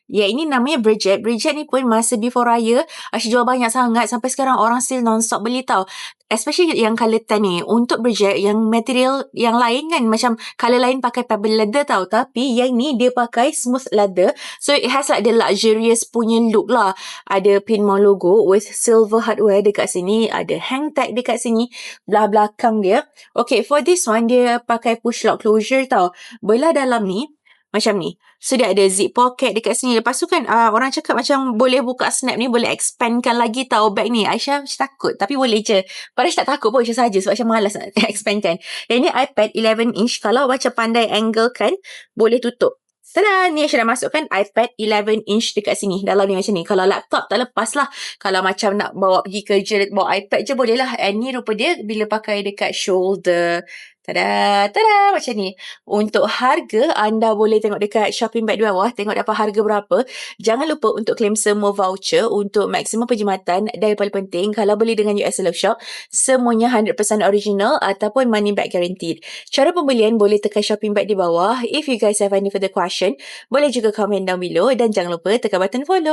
Ya, ini namanya Bridget. Bridget ni pun masa before raya, Aisyah jual banyak sangat. Sampai sekarang orang still non-stop beli tau. Especially yang colour tan ni. Untuk Bridget, yang material yang lain kan, macam colour lain pakai pebble leather tau. Tapi yang ni dia pakai smooth leather. So, it has like the luxurious punya look lah. Ada Pinmont logo with silver hardware dekat sini. Ada hang tag dekat sini. Belah belakang dia. Okay, for this one, dia pakai push lock closure tau. Belah dalam ni, macam ni. So, dia ada zip pocket dekat sini. Lepas tu kan, orang cakap macam boleh buka snap ni, boleh expandkan lagi tau bag ni. Aisyah macam takut. Tapi boleh je. Padahal Aisyah tak takut pun, Aisyah saja. Sebab Aisyah malas nak expandkan. Dan ni iPad 11 inch. Kalau macam pandai angle kan, boleh tutup. Tada! Ni Aisyah dah masukkan iPad 11 inch dekat sini. Dalam ni macam ni. Kalau laptop tak lepas lah. Kalau macam nak bawa pergi kerja, bawa iPad je boleh lah. And ni rupa dia bila pakai dekat shoulder. Tada! Tada! Macam ni. Untuk harga, anda boleh tengok dekat shopping bag di bawah. Tengok dapat harga berapa. Jangan lupa untuk claim semua voucher untuk maksimum perkhidmatan. Dan yang paling penting, kalau beli dengan US Love Shop, semuanya 100% original ataupun money back guaranteed. Cara pembelian boleh tekan shopping bag di bawah. If you guys have any further question, boleh juga komen down below. Dan jangan lupa tekan button follow.